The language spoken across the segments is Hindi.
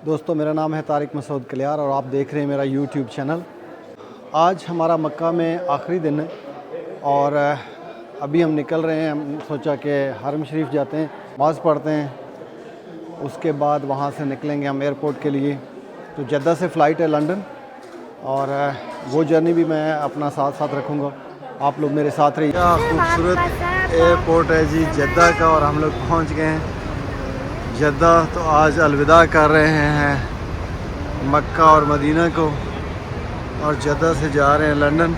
दोस्तों मेरा नाम है तारिक मसूद कलियार और आप देख रहे हैं मेरा यूट्यूब चैनल। आज हमारा मक्का में आखिरी दिन है और अभी हम निकल रहे हैं। हम सोचा कि हरम शरीफ जाते हैं, नमाज़ पढ़ते हैं, उसके बाद वहाँ से निकलेंगे हम एयरपोर्ट के लिए। तो जद्दा से फ़्लाइट है लंदन और वो जर्नी भी मैं अपना साथ रखूँगा। आप लोग मेरे साथ रहिए। क्या खूबसूरत एयरपोर्ट है जी जद्दा का और हम लोग पहुँच गए हैं जद्दा। तो आज अलविदा कर रहे हैं मक्का और मदीना को और जद्दा से जा रहे हैं लंदन।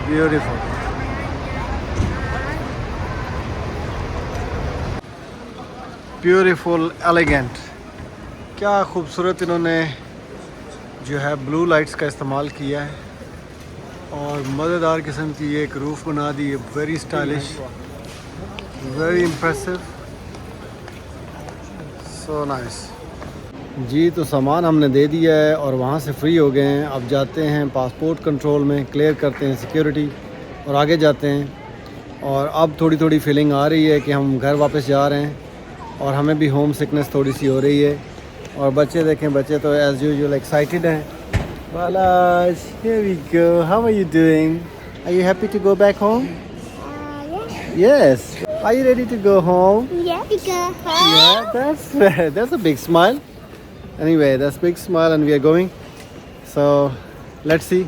Beautiful, beautiful, elegant. क्या खूबसूरत इन्होंने जो है ब्लू लाइट्स का इस्तेमाल किया है और मज़ेदार किस्म की एक रूफ़ बना दी है। Very stylish, very impressive, so nice जी। तो सामान हमने दे दिया है और वहाँ से फ्री हो गए हैं। अब जाते हैं पासपोर्ट कंट्रोल में, क्लियर करते हैं सिक्योरिटी और आगे जाते हैं। और अब थोड़ी थोड़ी फीलिंग आ रही है कि हम घर वापस जा रहे हैं और हमें भी होम सिकनेस थोड़ी सी हो रही है। और बच्चे देखें, बच्चे तो एज़ यूजुअल एक्साइटेड हैं। बालाज, here we go. How are you doing? Are you happy to go back home? Yes. Are you ready to go home? Yes. Yeah, that's a big smile. Anyway, that's a big smile and we are going. So let's see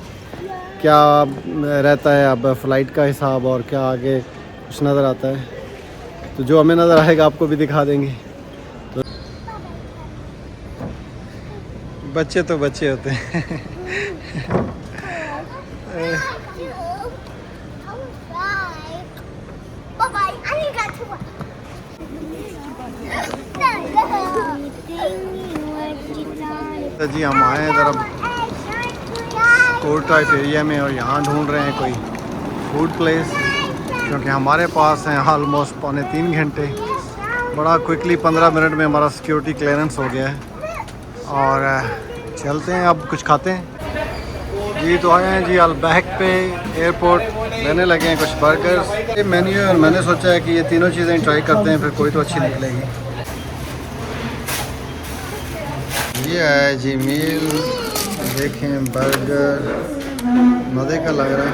क्या रहता है अब फ़्लाइट का हिसाब और क्या आगे कुछ नज़र आता है। तो जो हमें नज़र आएगा आपको भी दिखा देंगे। तो बच्चे तो बच्चे होते हैं। तो जी हम आए हैं ज़रा कोर्ट टाइप एरिया में और यहाँ ढूंढ रहे हैं कोई फूड प्लेस, क्योंकि हमारे पास हैं ऑलमोस्ट 2.25 घंटे। बड़ा क्विकली 15 मिनट में हमारा सिक्योरिटी क्लियरेंस हो गया है और चलते हैं अब कुछ खाते हैं जी। तो आए हैं जी अल-बैक पे एयरपोर्ट, लेने लगे हैं कुछ बर्गर्स। ये मेन्यू है और मैंने सोचा है कि ये तीनों चीज़ें ट्राई करते हैं, फिर कोई तो अच्छी निकलेगी। ये है जी मील, देखें बर्गर मज़े का लग रहा है।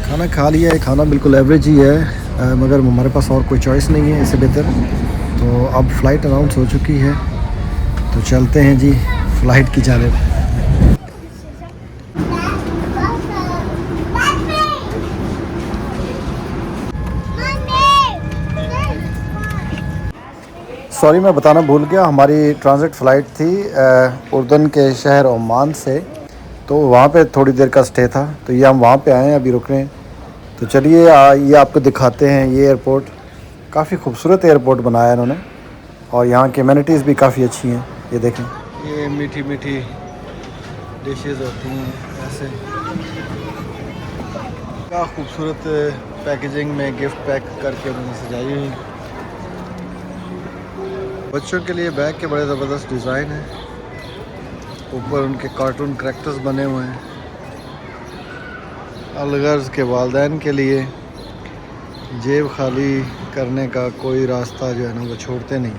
खाना खा लिया है, खाना बिल्कुल एवरेज ही है, मगर हमारे पास और कोई चॉइस नहीं है इससे बेहतर। तो अब फ़्लाइट अनाउंस हो चुकी है, तो चलते हैं जी फ़्लाइट की जानिब। सॉरी मैं बताना भूल गया, हमारी ट्रांजिट फ़्लाइट थी उर्दन के शहर ओमान से, तो वहाँ पे थोड़ी देर का स्टे था। तो ये हम वहाँ पे आए हैं, अभी रुक रहे हैं। तो चलिए ये आपको दिखाते हैं। ये एयरपोर्ट काफ़ी खूबसूरत एयरपोर्ट बनाया है इन्होंने और यहाँ की एमिनिटीज़ भी काफ़ी अच्छी हैं। ये देखें, ये मीठी मीठी डिशेस होती हैं ऐसे। क्या खूबसूरत पैकेजिंग में गिफ्ट पैक करके उन्होंने सजाई हुई। बच्चों के लिए बैग के बड़े ज़बरदस्त डिज़ाइन हैं, ऊपर उनके कार्टून करैक्टर्स बने हुए हैं। अलगर्ज के वालिदैन के लिए जेब खाली करने का कोई रास्ता जो है ना वो छोड़ते नहीं,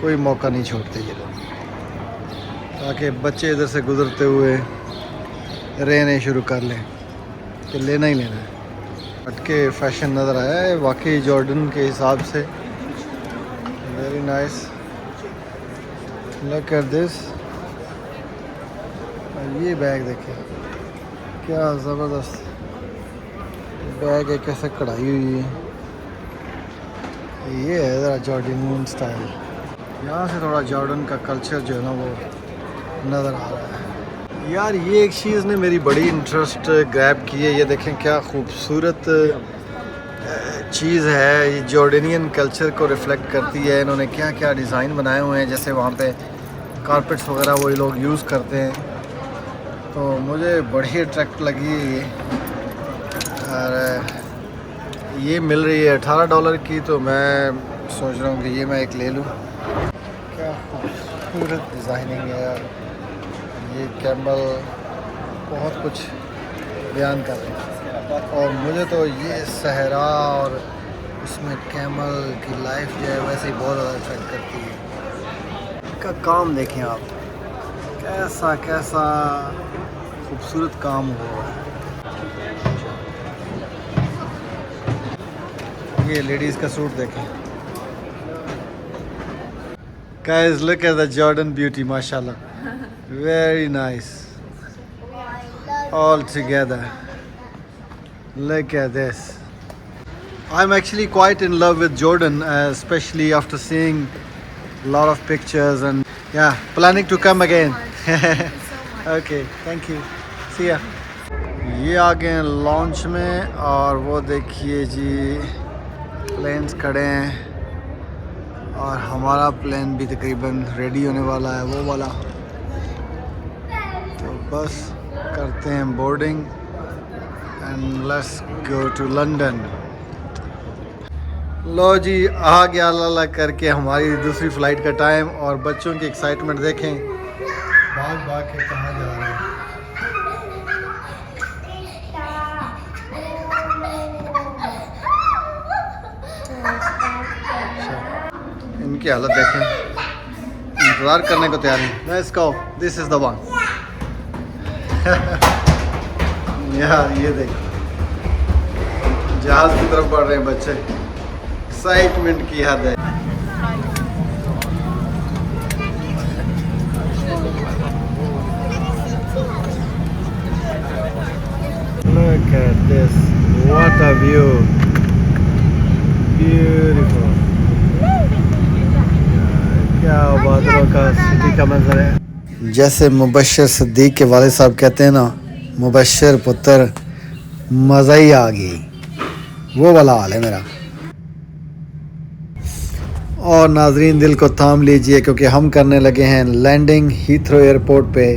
कोई मौका नहीं छोड़ते ये लोग, ताकि बच्चे इधर से गुज़रते हुए रहने शुरू कर लें कि लेना ही लेना है। हटके फैशन नज़र आया है वाकई जॉर्डन के हिसाब से। Very nice, look at this. ये बैग देखें, क्या ज़बरदस्त बैग है, कैसे कढ़ाई हुई है। ये है ज़रा जॉर्डनियन स्टाइल। यहाँ से थोड़ा जॉर्डन का कल्चर जो है ना वो नज़र आ रहा है। यार ये एक चीज़ ने मेरी बड़ी इंटरेस्ट ग्रैब की है। ये देखें क्या खूबसूरत चीज़ है, ये जॉर्डनियन कल्चर को रिफ़्लेक्ट करती है। इन्होंने क्या क्या डिज़ाइन बनाए हुए हैं, जैसे वहाँ पे कारपेट्स वगैरह वो लोग यूज़ करते हैं। तो मुझे बड़ी अट्रैक्ट लगी ये। और ये मिल रही है $18 की, तो मैं सोच रहा हूँ कि ये मैं एक ले लूँ। क्या खूबसूरत डिज़ाइनिंग है यार। ये कैमल बहुत कुछ बयान कर रहे हैं और मुझे तो ये सहरा और इसमें कैमल की लाइफ जो है वैसे ही बहुत ज़्यादा अट्रैक्ट करती है। इसका काम देखें आप, कैसा कैसा खूबसूरत काम हुआ है। ये लेडीज़ का सूट देखें। Guys, look at the Jordan beauty, mashallah. Very nice. All together. Look at this. I'm actually quite in love with Jordan, especially after seeing a lot of pictures and yeah, planning to come again. Okay, thank you. See ya. ये आ गए हैं लॉन्च में और वो देखिए जी प्लेन्स खड़े हैं और हमारा प्लेन भी तकरीबन रेडी होने वाला है, वो वाला। तो बस करते हैं boarding and let's go to London. लो जी, आ गया अल्लाह करके हमारी दूसरी फ़्लाइट का टाइम और बच्चों की एक्साइटमेंट देखें, भाग भाग के कहाँ जा रहे हैं। इनकी हालत देखें, इंतज़ार करने को तैयार हैं। Let's go, this is the one. यार ये देख, जहाज़ की तरफ बढ़ रहे हैं बच्चे, एक्साइटमेंट की हद है। Look at this, what a view, beautiful। क्या बादलों का सिटी का मंजर है। जैसे मुबश्शिर सिद्दीक के वालिद साहब कहते हैं ना, मुबश्शिर पुत्र मज़ा ही आ गई, वो वाला हाल है मेरा। और नाजरीन दिल को थाम लीजिए क्योंकि हम करने लगे हैं लैंडिंग हीथ्रो एयरपोर्ट पे।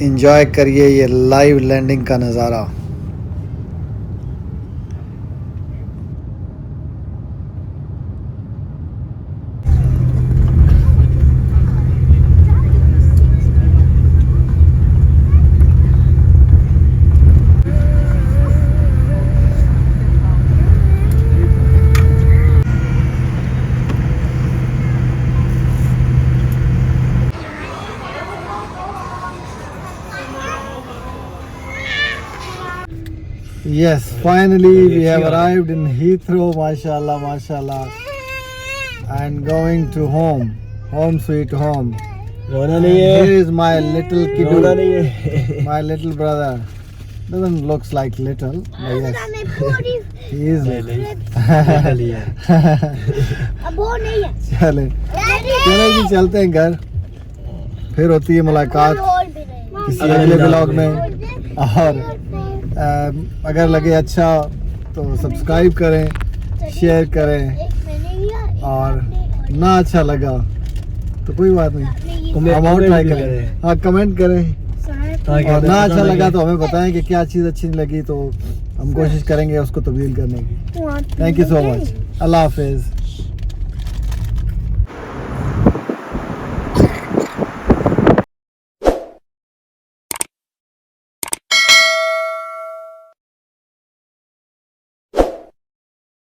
इंजॉय करिए ये लाइव लैंडिंग का नज़ारा। Yes, finally we have arrived in Heathrow, mashallah, mashallah, and going to home, home sweet home. Here is my little kiddo, my little brother. Doesn't looks like little, but yes, he is little. चले चले जी, चलते हैं घर, फिर होती है मुलाकात किसी अगले ब्लॉग में। और अगर लगे अच्छा तो सब्सक्राइब करें, शेयर करें, और ना अच्छा लगा तो कोई बात नहीं, हम और ट्राई करें। हाँ, कमेंट करें, और ना अच्छा लगा तो हमें बताएं कि क्या चीज़ अच्छी नहीं लगी, तो हम कोशिश करेंगे उसको तब्दील करने की। थैंक यू सो मच, अल्लाह हाफिज़।